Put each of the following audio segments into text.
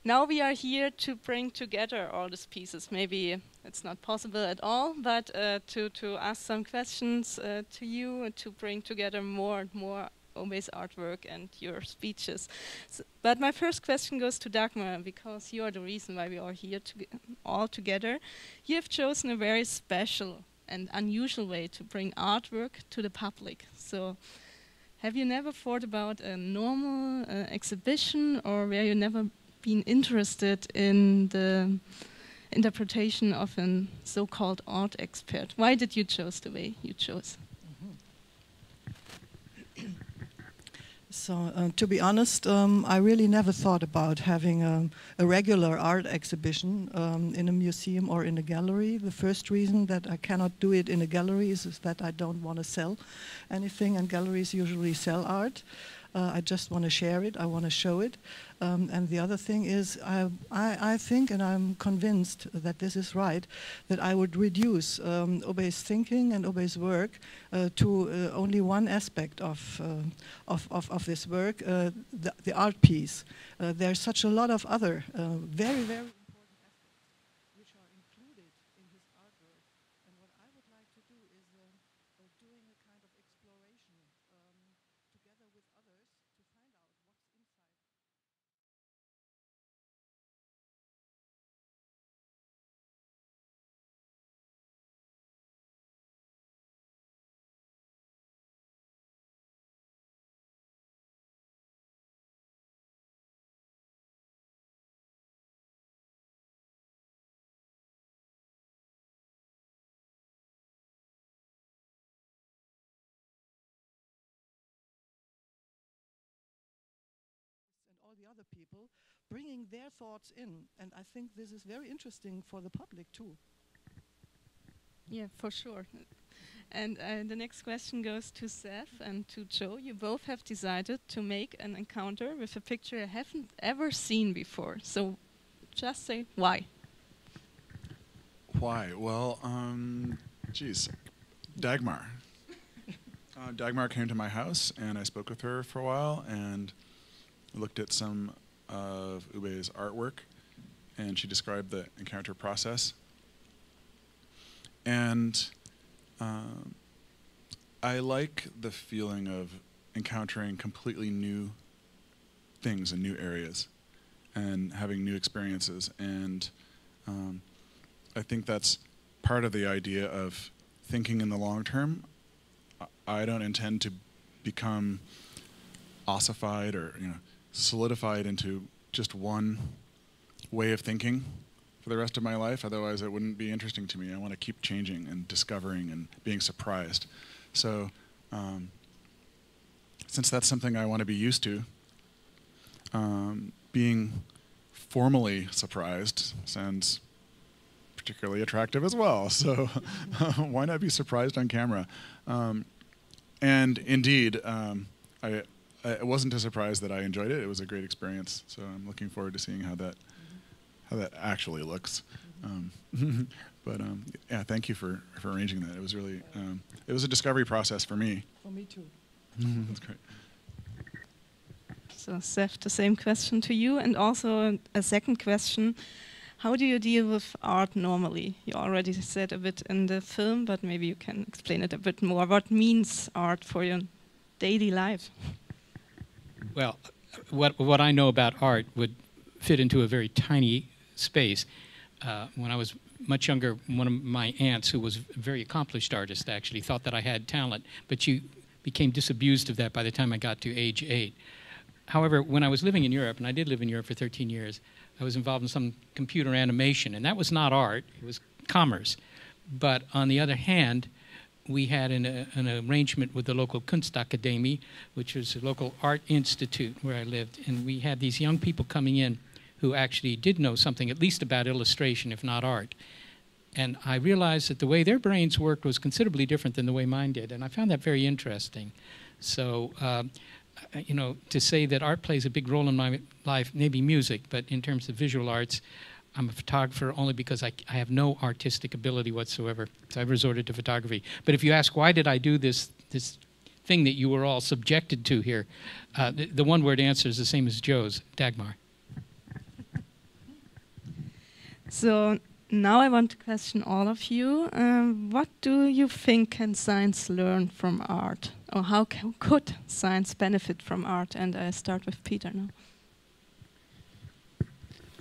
Now we are here to bring together all these pieces. Maybe it's not possible at all, but to ask some questions to you, to bring together more and more OUBEY's artwork and your speeches. But my first question goes to Dagmar, because you are the reason why we are here all together. You have chosen a very special and unusual way to bring artwork to the public. So have you never thought about a normal exhibition, or were you never been interested in the interpretation of a so-called art expert? Why did you choose the way you chose? So, to be honest, I really never thought about having a regular art exhibition in a museum or in a gallery. The first reason that I cannot do it in a gallery is that I don't want to sell anything, and galleries usually sell art. I just want to share it, I want to show it. And the other thing is, I think, and I'm convinced that this is right, that I would reduce OUBEY's thinking and OUBEY's work to only one aspect of this work, the art piece. There's such a lot of other very, very important aspects which are included in his artwork. And what I would like to do is doing a kind of exploration together with others to find out what's inside. And all the other people bringing their thoughts in, and I think this is very interesting for the public too. Yeah, for sure. And the next question goes to Seth and to Joe. You both have decided to make an encounter with a picture you haven't ever seen before. So just say why. Why? Well, geez, Dagmar. Dagmar came to my house, and I spoke with her for a while, and looked at some of OUBEY's artwork, and she described the encounter process. And I like the feeling of encountering completely new things in new areas and having new experiences. And I think that's part of the idea of thinking in the long term. I don't intend to become ossified or solidified into just one way of thinking for the rest of my life. Otherwise, it wouldn't be interesting to me. I want to keep changing and discovering and being surprised. So since that's something I want to be used to, being formally surprised sounds particularly attractive as well. So why not be surprised on camera? And indeed, I wasn't a surprise that I enjoyed it. It was a great experience. So I'm looking forward to seeing how that actually looks. Yeah, thank you for arranging that. It was really it was a discovery process for me. For me too. That's great. So Seth, the same question to you, and also a second question. How do you deal with art normally? You already said a bit in the film, but maybe you can explain it a bit more. What means art for your daily life? Well, what I know about art would fit into a very tiny space. When I was much younger, one of my aunts, who was a very accomplished artist, actually thought that I had talent, but she became disabused of that by the time I got to age 8. However, when I was living in Europe, and I did live in Europe for 13 years, I was involved in some computer animation, and that was not art, it was commerce. But on the other hand, we had an arrangement with the local Kunstakademie, which was a local art institute where I lived, and we had these young people coming in who actually did know something, at least about illustration, if not art. And I realized that the way their brains worked was considerably different than the way mine did, and I found that very interesting. So, you know, to say that art plays a big role in my life, maybe music, but in terms of visual arts, I'm a photographer only because I have no artistic ability whatsoever, so I've resorted to photography. But if you ask, why did I do this thing that you were all subjected to here, the one-word answer is the same as Joe's, Dagmar. So now I want to question all of you. What do you think can science learn from art? Or how could science benefit from art? And I start with Peter now.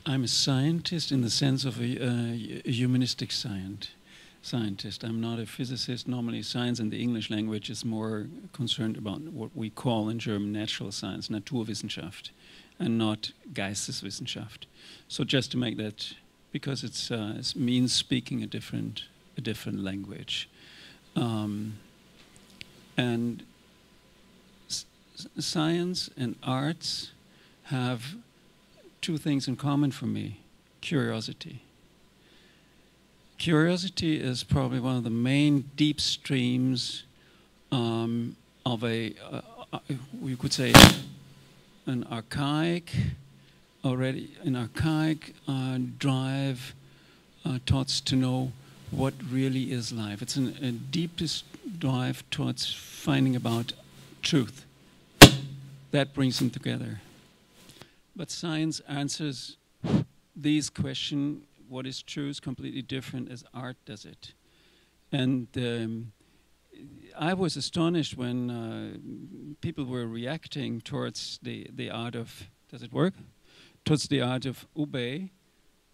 I'm a scientist in the sense of a humanistic scientist. I'm not a physicist. Normally science in the English language is more concerned about what we call in German natural science, Naturwissenschaft, and not Geisteswissenschaft. So just to make that, because it means speaking a different language. And science and arts have two things in common for me: curiosity. Curiosity is probably one of the main deep streams of we could say, an archaic drive towards to know what really is life. It's a deepest drive towards finding about truth. That brings them together. But science answers these questions. What is true is completely different as art does it. And I was astonished when people were reacting towards the art of, does it work? Towards the art of OUBEY.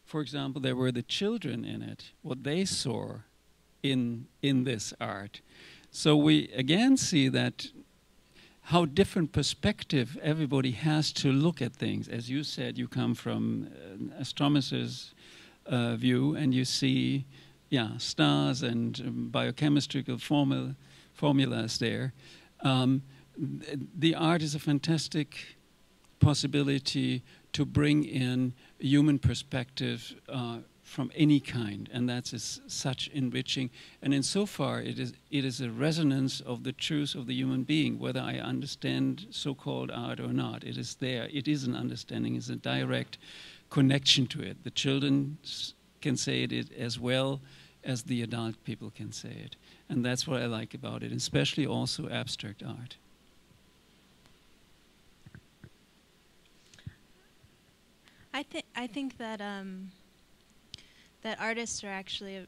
For example, there were the children in it, what they saw in this art. So we again see that how different perspective everybody has to look at things. As you said, you come from astronomer's view, and you see, stars and biochemical formulas there. The art is a fantastic possibility to bring in human perspective from any kind, and that's such enriching. And insofar, it is a resonance of the truth of the human being, whether I understand so-called art or not. It is there. It is an understanding. It's a direct connection to it. The children can say it as well as the adult people can say it. And that's what I like about it, especially also abstract art. I think that that artists are actually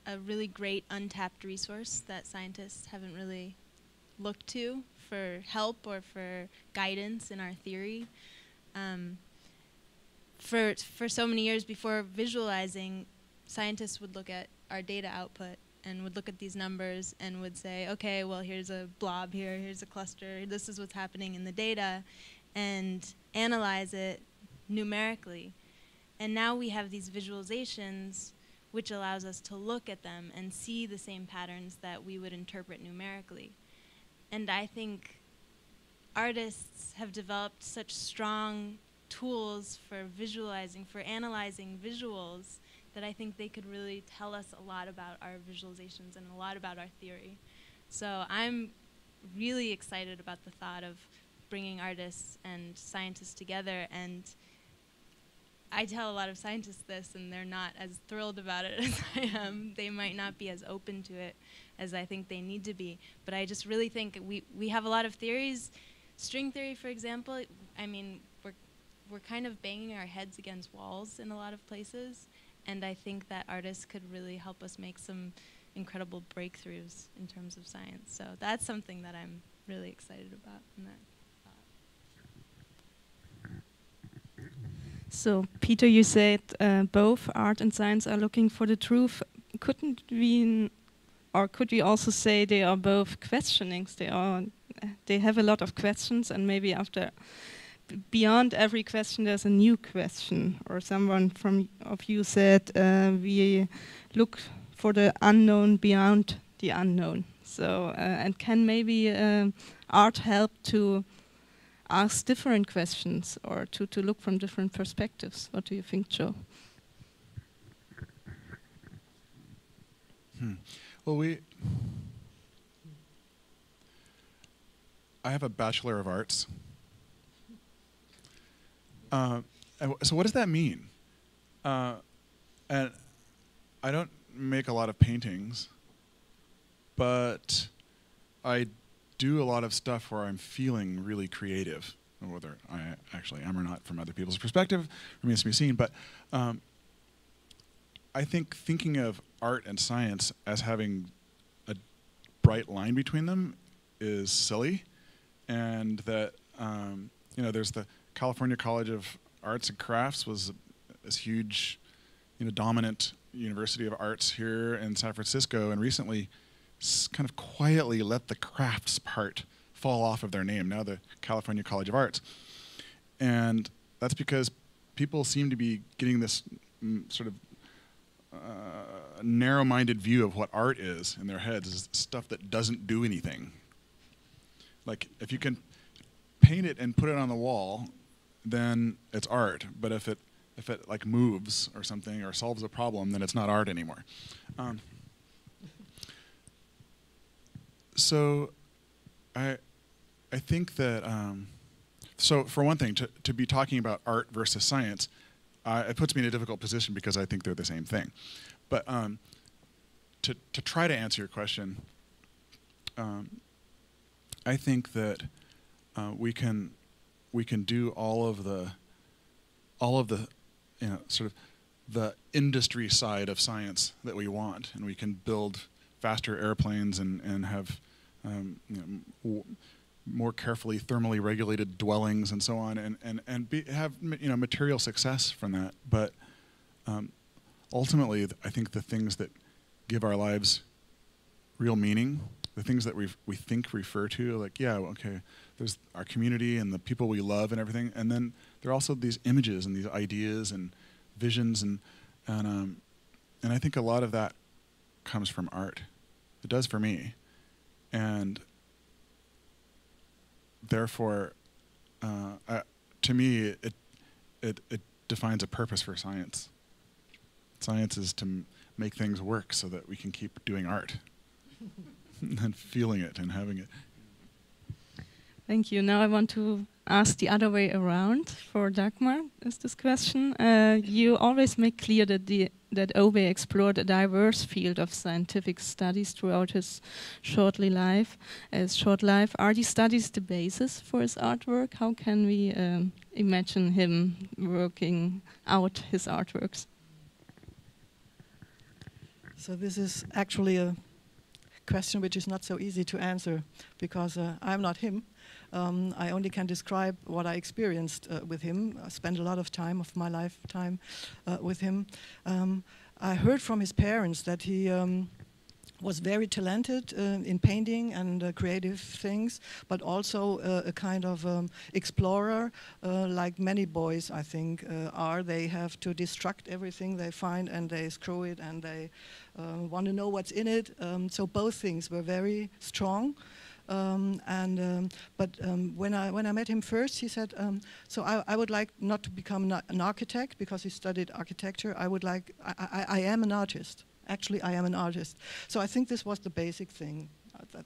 a really great untapped resource that scientists haven't really looked to for help or for guidance in our theory. For so many years before visualizing, scientists would look at our data output and would look at these numbers and would say, okay, well, here's a blob here, here's a cluster, this is what's happening in the data, and analyze it numerically. And now we have these visualizations which allows us to look at them and see the same patterns that we would interpret numerically. And I think artists have developed such strong tools for visualizing, for analyzing visuals, that I think they could really tell us a lot about our visualizations and a lot about our theory. So I'm really excited about the thought of bringing artists and scientists together, and I tell a lot of scientists this, and they're not as thrilled about it as I am. They might not be as open to it as I think they need to be. But I just really think we have a lot of theories. String theory, for example, I mean, we're kind of banging our heads against walls in a lot of places. And I think that artists could really help us make some incredible breakthroughs in terms of science. So that's something that I'm really excited about in that. So, Peter, you said both art and science are looking for the truth. Couldn't we, or could we also say they are both questionings? They have a lot of questions, and maybe beyond every question, there's a new question. Or someone of you said we look for the unknown beyond the unknown. So, and can maybe art help to ask different questions or to look from different perspectives? What do you think, Joe? Well, I have a Bachelor of Arts. So what does that mean? And I don't make a lot of paintings, but I do a lot of stuff where I'm feeling really creative, whether I actually am or not from other people's perspective remains to be seen. But I think thinking of art and science as having a bright line between them is silly, and that you know, there's the California College of Arts and Crafts was this huge, you know, dominant university of arts here in San Francisco, and recently kind of quietly let the crafts part fall off of their name, now the California College of Arts. And that's because people seem to be getting this sort of narrow-minded view of what art is in their heads, is stuff that doesn't do anything. Like, if you can paint it and put it on the wall, then it's art. But if it like moves or something or solves a problem, then it's not art anymore. So I think that so for one thing, to be talking about art versus science, it puts me in a difficult position because I think they're the same thing. But to try to answer your question, I think that we can do all of the you know, sort of the industry side of science that we want, and we can build faster airplanes and have you know, more carefully thermally regulated dwellings and so on, and have, you know, material success from that. But ultimately, I think the things that give our lives real meaning, the things that we think refer to, like, yeah, okay, there's our community and the people we love and everything, and then there are also these images and these ideas and visions, and I think a lot of that comes from art. It does for me, and therefore, to me, it defines a purpose for science. Science is to make things work so that we can keep doing art and feeling it and having it. Thank you. Now I want to ask the other way around for Dagmar. Is this question? You always make clear that OUBEY explored a diverse field of scientific studies throughout his short life. Are these studies the basis for his artwork? How can we imagine him working out his artworks? So this is actually a question which is not so easy to answer, because I'm not him. I only can describe what I experienced with him. I spent a lot of time of my lifetime with him. I heard from his parents that he was very talented in painting and creative things, but also a kind of explorer, like many boys, I think, are. They have to destruct everything they find, and they screw it, and they want to know what's in it. So both things were very strong. But when I met him first, he said, so I would like not to become an architect, because he studied architecture. I am an artist. Actually, I am an artist. So I think this was the basic thing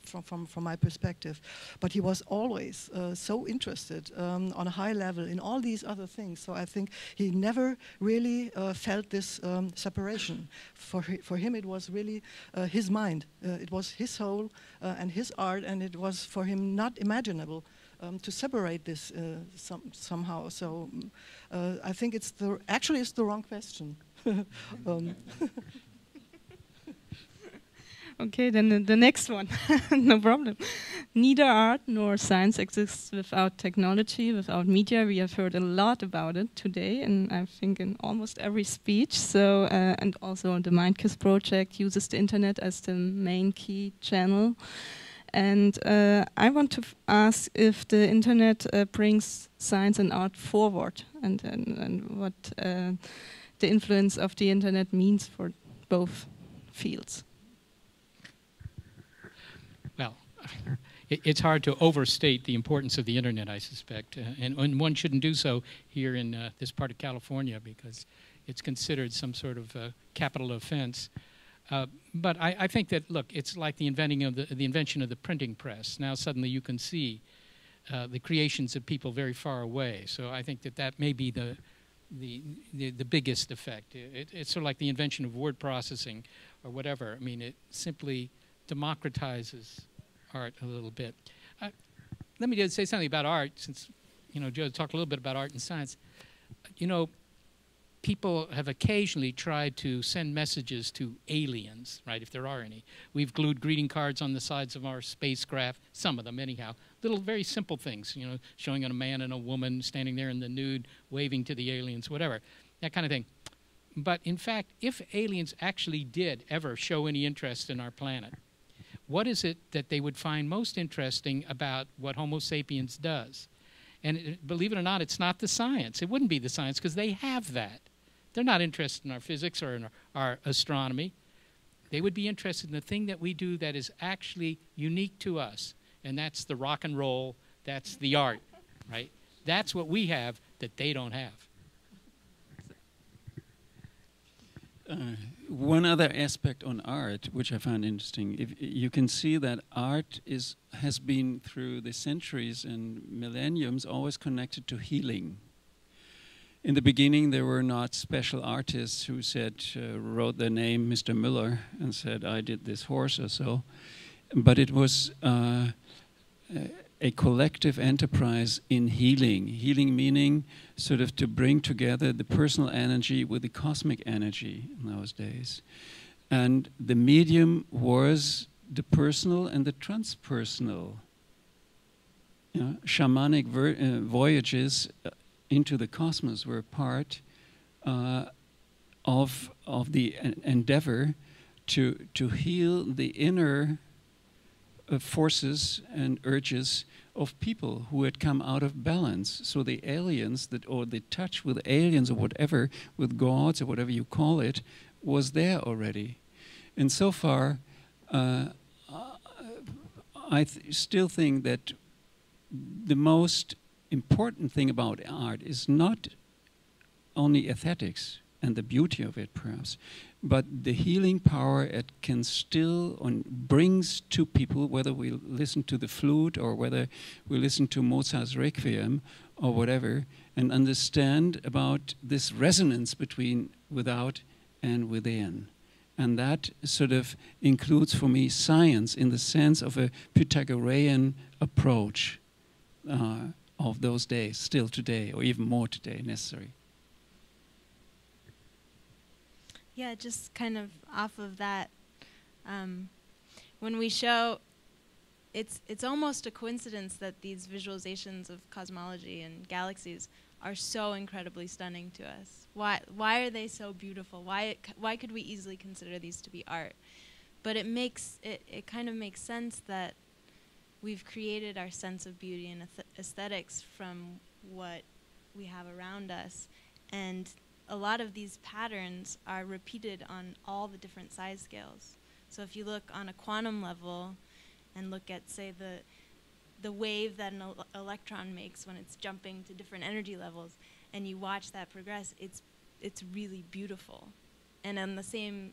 from my perspective. But he was always so interested on a high level in all these other things. So I think he never really felt this separation. For him, it was really his mind. It was his soul and his art, and it was for him not imaginable to separate this somehow. So I think it's the wrong question. Okay, then the next one. No problem. Neither art nor science exists without technology, without media. We have heard a lot about it today, and I think in almost every speech. So, and also the MindKiss project uses the internet as the main key channel. And I want to ask if the internet brings science and art forward, and what the influence of the internet means for both fields. Well, it's hard to overstate the importance of the internet, I suspect, and one shouldn't do so here in this part of California, because it's considered some sort of capital offense. But I think that, look, it's like the invention of the printing press. Now suddenly you can see the creations of people very far away. So I think that may be the biggest effect. It's sort of like the invention of word processing or whatever. I mean, it simply democratizes art a little bit. Let me just say something about art, since Joe talked a little bit about art and science. people have occasionally tried to send messages to aliens, right, if there are any. We've glued greeting cards on the sides of our spacecraft, some of them anyhow. Little very simple things, you know, showing a man and a woman standing there in the nude, waving to the aliens, whatever, that kind of thing. But in fact, if aliens actually did ever show any interest in our planet, what is it that they would find most interesting about what Homo sapiens does? And believe it or not, it's not the science. It wouldn't be the science because they have that. They're not interested in our physics or in our astronomy. They would be interested in the thing that we do that is actually unique to us. And that's the rock and roll, that's the art, right? That's what we have that they don't have. One other aspect on art, which I found interesting, if you can see that art has been through the centuries and millenniums always connected to healing. In the beginning, there were not special artists who said, wrote their name, Mr. Müller, and said, I did this horse or so. But it was a collective enterprise in healing. Healing meaning sort of to bring together the personal energy with the cosmic energy in those days. And the medium was the personal and the transpersonal. You know, shamanic voyages into the cosmos were part of the endeavor to heal the inner forces and urges of people who had come out of balance. So the aliens, or the touch with aliens or whatever, with gods or whatever you call it, was there already. And so far, I still think that the most important thing about art is not only aesthetics and the beauty of it, perhaps, but the healing power it can still brings to people, whether we listen to the flute or whether we listen to Mozart's Requiem or whatever, and understand about this resonance between without and within. And that sort of includes for me science in the sense of a Pythagorean approach of those days, still today, or even more today necessary. Yeah, just kind of off of that, when we show, it's almost a coincidence that these visualizations of cosmology and galaxies are so incredibly stunning to us. Why are they so beautiful? Why could we easily consider these to be art? But it kind of makes sense that we've created our sense of beauty and aesthetics from what we have around us, and a lot of these patterns are repeated on all the different size scales. So if you look on a quantum level and look at, say, the wave that an electron makes when it's jumping to different energy levels, and you watch that progress, it's really beautiful. And in the same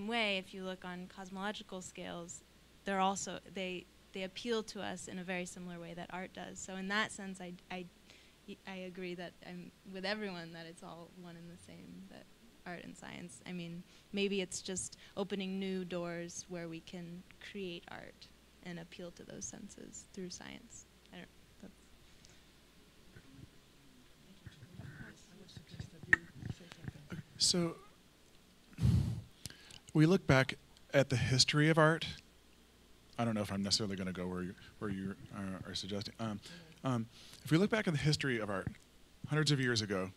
way, if you look on cosmological scales, they're also they appeal to us in a very similar way that art does. So in that sense, I agree that I'm with everyone that it's all one and the same, that art and science. I mean, maybe it's just opening new doors where we can create art and appeal to those senses through science. I don't know. So we look back at the history of art. I don't know if I'm necessarily going to go where you are suggesting. If we look back at the history of art, hundreds of years ago,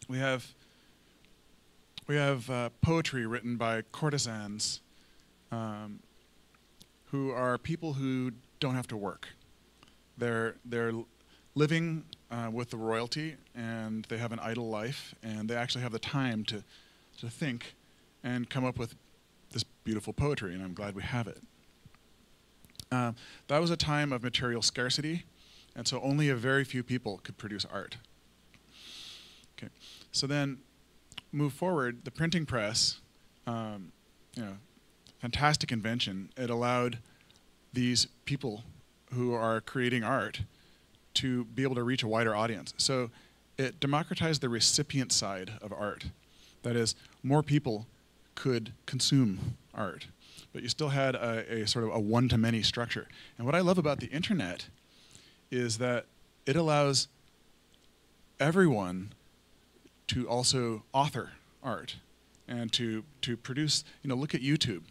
we have poetry written by courtesans who are people who don't have to work. They're living with the royalty, and they have an idle life, and they actually have the time to think and come up with this beautiful poetry, and I'm glad we have it. That was a time of material scarcity, and so only a very few people could produce art. Okay, so then move forward, the printing press, fantastic invention. It allowed these people who are creating art to be able to reach a wider audience. So it democratized the recipient side of art. That is, more people could consume art, but you still had a sort of a one-to-many structure. And what I love about the internet is that it allows everyone to also author art and to produce, look at YouTube.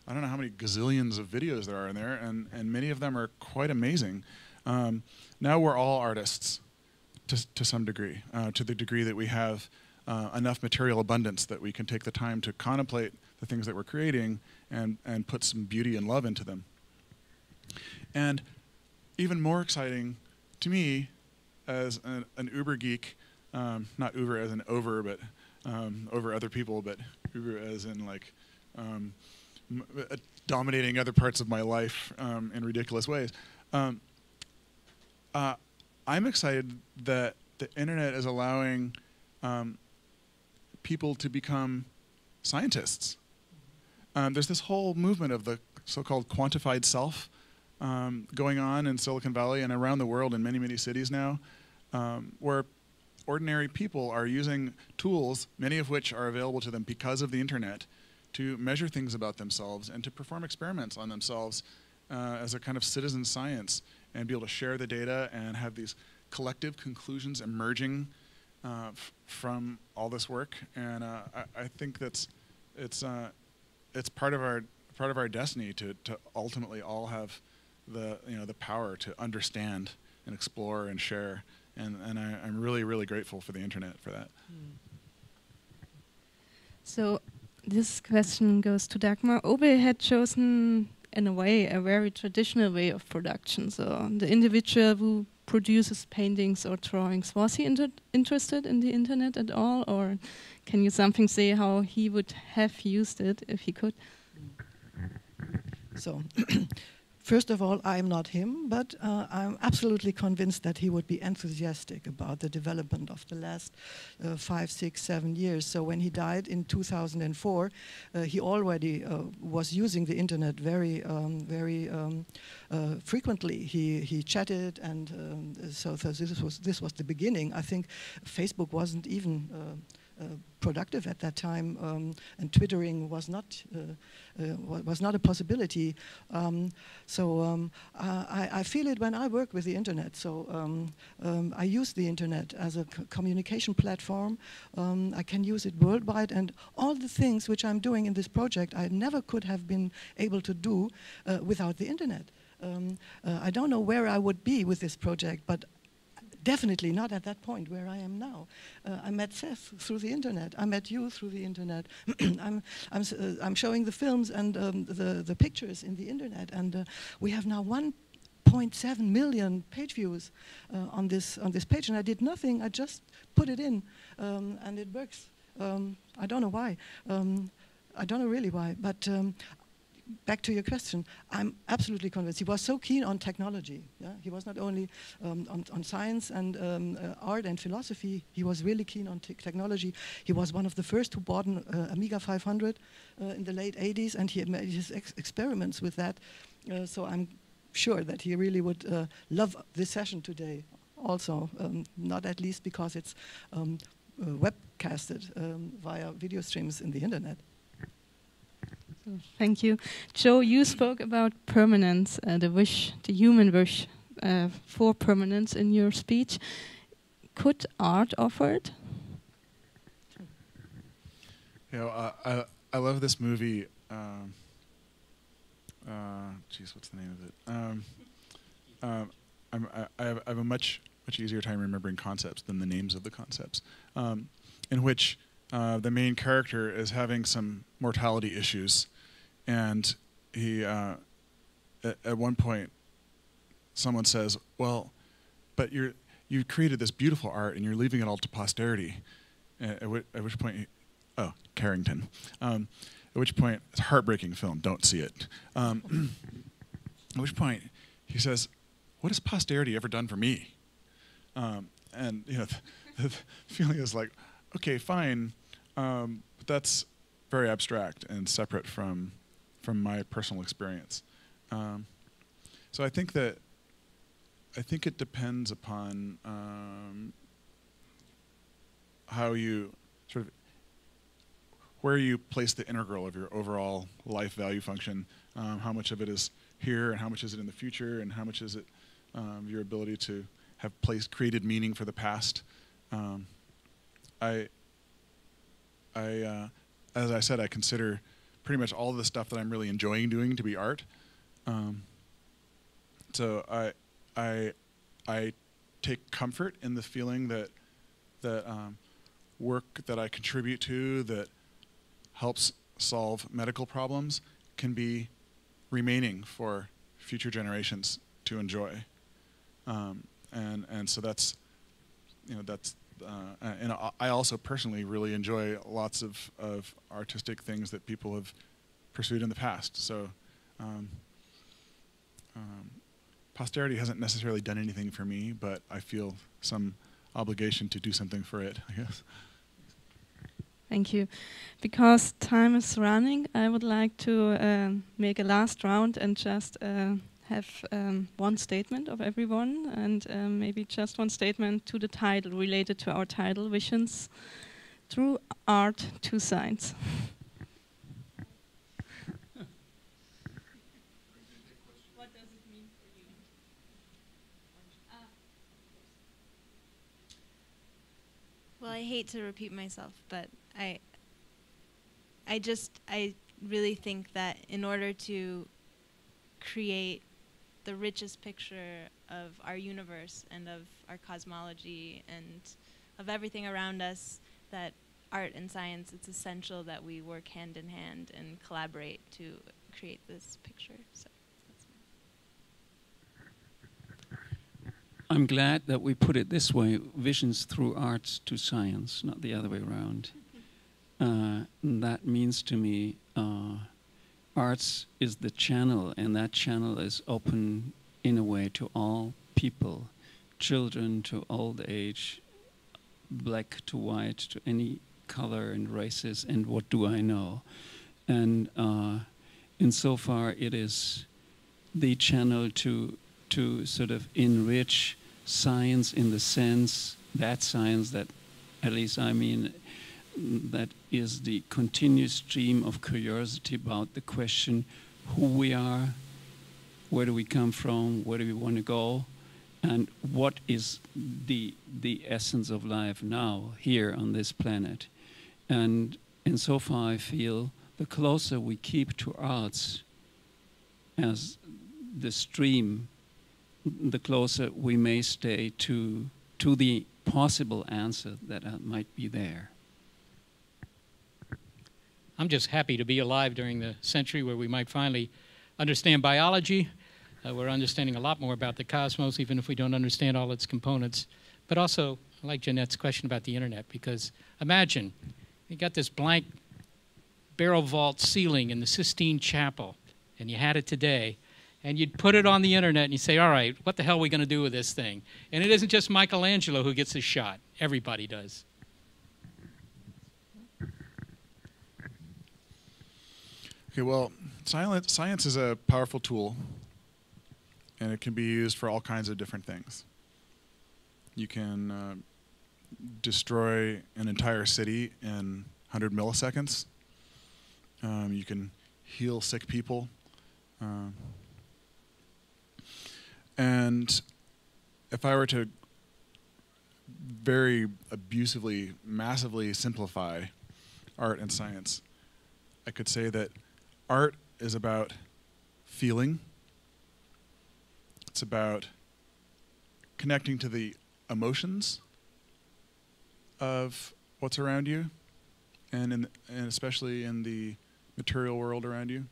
I don't know how many gazillions of videos there are in there, and many of them are quite amazing. Now we're all artists to some degree, to the degree that we have enough material abundance that we can take the time to contemplate the things that we're creating and put some beauty and love into them. And even more exciting to me as an Uber geek, not Uber as in over, but over other people, but Uber as in like dominating other parts of my life in ridiculous ways. I'm excited that the internet is allowing people to become scientists. There's this whole movement of the so-called quantified self going on in Silicon Valley and around the world in many, many cities now, where ordinary people are using tools, many of which are available to them because of the internet, to measure things about themselves and to perform experiments on themselves as a kind of citizen science, and be able to share the data and have these collective conclusions emerging from all this work. And I think it's part of our destiny to ultimately all have the power to understand and explore and share. And I'm really, really grateful for the internet for that. So this question goes to Dagmar. OUBEY had chosen, in a way, a very traditional way of production. So the individual who produces paintings or drawings, was he interested in the internet at all? Or can you something say how he would have used it if he could? So, first of all, I'm not him, but I'm absolutely convinced that he would be enthusiastic about the development of the last 5, 6, 7 years. So when he died in 2004, he already was using the internet very frequently. He chatted, and so this was the beginning. I think Facebook wasn't even productive at that time, and twittering was not a possibility. I feel it when I work with the internet. So I use the internet as a communication platform. I can use it worldwide, and all the things which I'm doing in this project I never could have been able to do without the internet. I don't know where I would be with this project, but definitely not at that point where I am now. I met Seth through the internet. I met you through the internet. I'm showing the films and the pictures in the internet, and we have now 1.7 million page views on this page. And I did nothing. I just put it in, and it works. I don't know why. I don't know really why, but. Back to your question, I'm absolutely convinced. He was so keen on technology. Yeah? He was not only on science and art and philosophy, he was really keen on technology. He was one of the first who bought an Amiga 500 in the late 80s, and he made his experiments with that. So I'm sure that he really would love this session today also, not at least because it's webcasted via video streams in the internet. Thank you. Joe, you spoke about permanence, the wish, the human wish for permanence in your speech. Could art offer it? I love this movie. Geez, what's the name of it? I have a much easier time remembering concepts than the names of the concepts, in which the main character is having some mortality issues. And he, at one point, someone says, "Well, but you created this beautiful art, and you're leaving it all to posterity." At which point, Carrington. At which point, it's a heartbreaking film. Don't see it. At which point, he says, "What has posterity ever done for me?" And the feeling is like, okay, fine, but that's very abstract and separate from my personal experience. So I think it depends upon how you where you place the integral of your overall life value function. How much of it is here, and how much is it in the future, and how much is it your ability to have created meaning for the past. as I said, I consider pretty much all the stuff that I'm really enjoying doing to be art. So I take comfort in the feeling that work that I contribute to that helps solve medical problems can be remaining for future generations to enjoy. And so that's, and I also personally really enjoy lots of artistic things that people have pursued in the past. So posterity hasn't necessarily done anything for me, but I feel some obligation to do something for it, I guess. Thank you. Because time is running, I would like to make a last round and just have one statement of everyone, and maybe just one statement to the title, related to our title, Visions Through Art to Science. What does it mean for you? Well, I hate to repeat myself, but I really think that in order to create the richest picture of our universe and of our cosmology and of everything around us, that art and science, it's essential that we work hand in hand and collaborate to create this picture. So I'm glad that we put it this way, visions through arts to science, not the other way around. That means to me, arts is the channel, and that channel is open in a way to all people, children to old age, black to white, to any color and races, and what do I know. And insofar it is the channel to sort of enrich science in the sense, that science that, at least I mean, that is the continuous stream of curiosity about the question who we are, where do we come from, where do we want to go, and what is the essence of life now, here on this planet. And insofar I feel the closer we keep to arts as the stream, the closer we may stay to the possible answer that might be there. I'm just happy to be alive during the century where we might finally understand biology. We're understanding a lot more about the cosmos, even if we don't understand all its components. But also, I like Jeanette's question about the internet, because imagine you got this blank barrel vault ceiling in the Sistine Chapel, and you had it today, and you'd put it on the internet and you say, all right, what the hell are we going to do with this thing? And it isn't just Michelangelo who gets a shot. Everybody does. Okay, well, science is a powerful tool, and it can be used for all kinds of different things. You can destroy an entire city in 100 milliseconds. You can heal sick people. And if I were to very abusively, massively simplify art and science, I could say that art is about feeling. It's about connecting to the emotions of what's around you, and especially in the material world around you.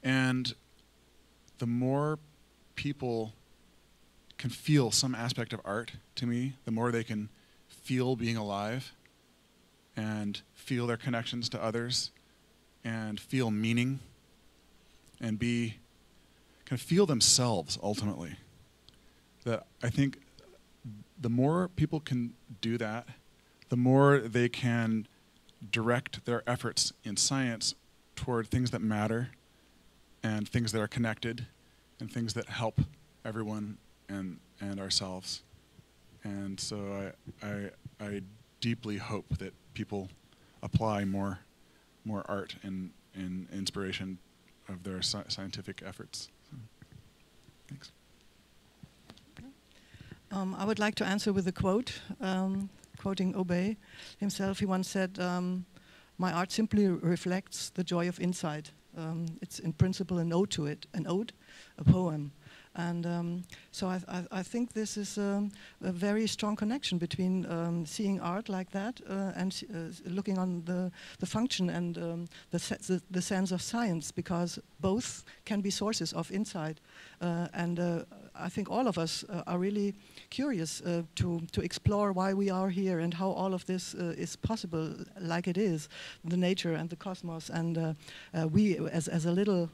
And the more people can feel some aspect of art, to me, the more they can feel being alive and feel their connections to others and feel meaning and kind of feel themselves ultimately. That I think the more people can do that, the more they can direct their efforts in science toward things that matter and things that are connected and things that help everyone and ourselves. And so I deeply hope that people apply more art and inspiration of their scientific efforts. So, thanks. I would like to answer with a quote. quoting OUBEY himself, he once said, "My art simply reflects the joy of insight." It's in principle an ode to it, an ode, a poem. And so I think this is a very strong connection between seeing art like that and looking on the function and the sense of science, because both can be sources of insight. And I think all of us are really curious to explore why we are here and how all of this is possible like it is, the nature and the cosmos, and we as a little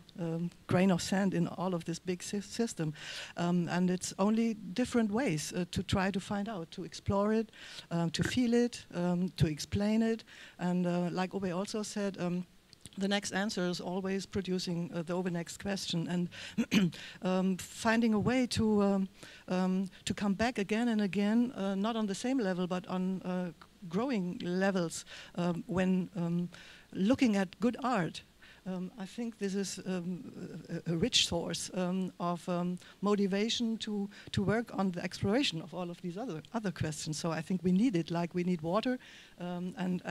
grain of sand in all of this big system. And it's only different ways to try to find out, to explore it, to feel it, to explain it. And like OUBEY also said, the next answer is always producing the next question, and finding a way to come back again and again, not on the same level, but on growing levels when looking at good art. I think this is a rich source of motivation to work on the exploration of all of these other questions. So I think we need it, like we need water and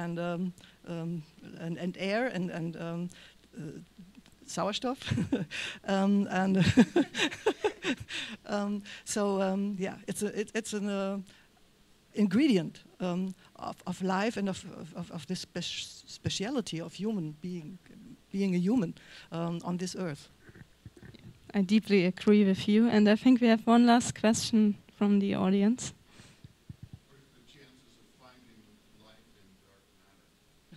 air and Sauerstoff. Yeah, it's an ingredient of life and of this speciality of human being a human on this earth. I deeply agree with you, and I think we have one last question from the audience. What are the chances of finding life in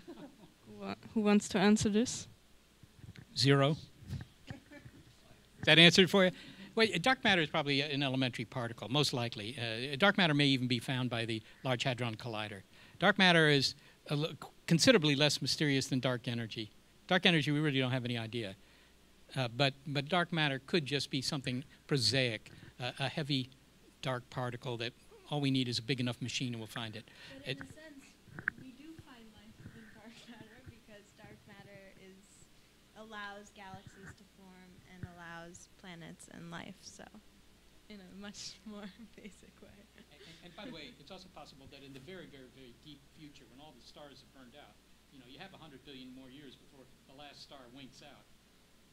dark matter? Who wants to answer this? 0. Is that answered for you? Well, dark matter is probably an elementary particle, most likely. Dark matter may even be found by the Large Hadron Collider. Dark matter is considerably less mysterious than dark energy. Dark energy, we really don't have any idea. But dark matter could just be something prosaic, a heavy, dark particle that all we need is a big enough machine and we'll find it. But in a sense, we do find life in dark matter because dark matter allows galaxies to form and allows planets and life, so in a much more basic way. And by the way, it's also possible that in the very, very, very deep future, when all the stars have burned out, you have 100 billion more years before the last star winks out.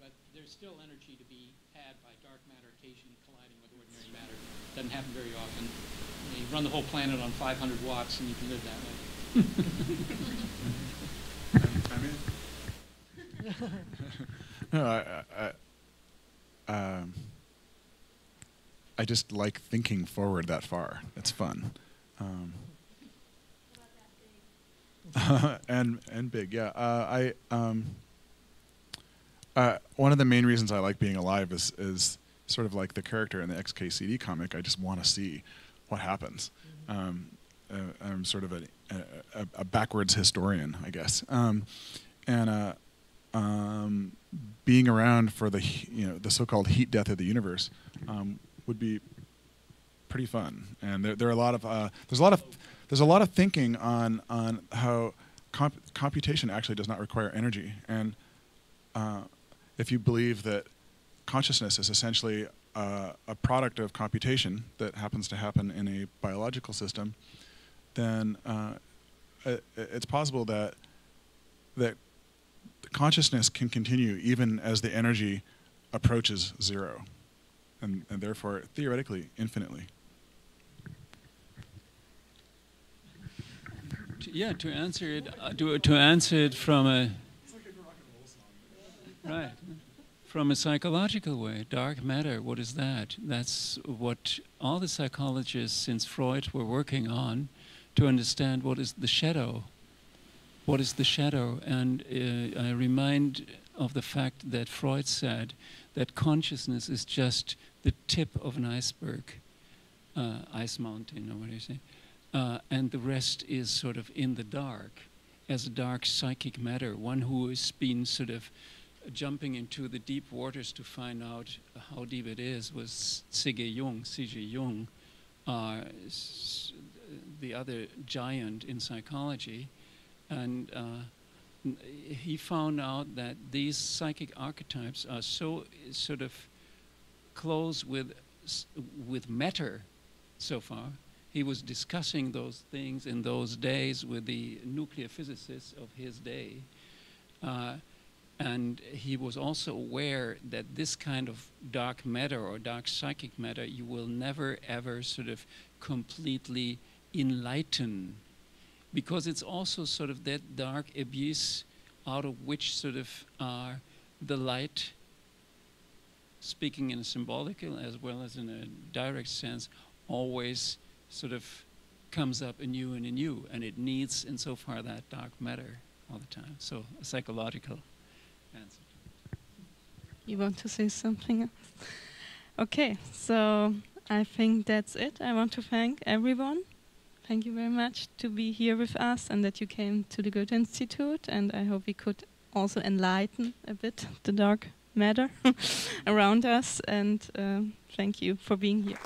But there's still energy to be had by dark matter occasionally colliding with ordinary matter. Doesn't happen very often. You run the whole planet on 500 watts and you can live that way. No, I just like thinking forward that far. It's fun. And big, yeah. One of the main reasons I like being alive is sort of like the character in the XKCD comic. I just want to see what happens. I'm sort of a backwards historian, I guess. Being around for the so-called heat death of the universe would be pretty fun. And there are a lot of there's a lot of thinking on how computation actually does not require energy. And if you believe that consciousness is essentially a product of computation that happens to happen in a biological system, then it's possible that consciousness can continue even as the energy approaches zero, and therefore theoretically infinitely. Yeah, to answer it from a right, from a psychological way, dark matter. What is that? That's what all the psychologists since Freud were working on to understand what is the shadow. What is the shadow? And I remind of the fact that Freud said that consciousness is just the tip of an iceberg, ice mountain, or what do you say? And the rest is sort of in the dark, as a dark psychic matter, one who has been sort of jumping into the deep waters to find out how deep it is was C.G. Jung, the other giant in psychology. And he found out that these psychic archetypes are so sort of close with matter so far. he was discussing those things in those days with the nuclear physicists of his day. And he was also aware that this kind of dark matter or dark psychic matter, you will never ever sort of completely enlighten, because it's also sort of that dark abyss out of which sort of the light, speaking in a symbolical as well as in a direct sense, always sort of comes up anew and anew, and it needs insofar that dark matter all the time. So a psychological answer. You want to say something else? Okay, so I think that's it. I want to thank everyone. Thank you very much to be here with us and that you came to the Goethe Institute, and I hope we could also enlighten a bit the dark matter around us, and thank you for being here.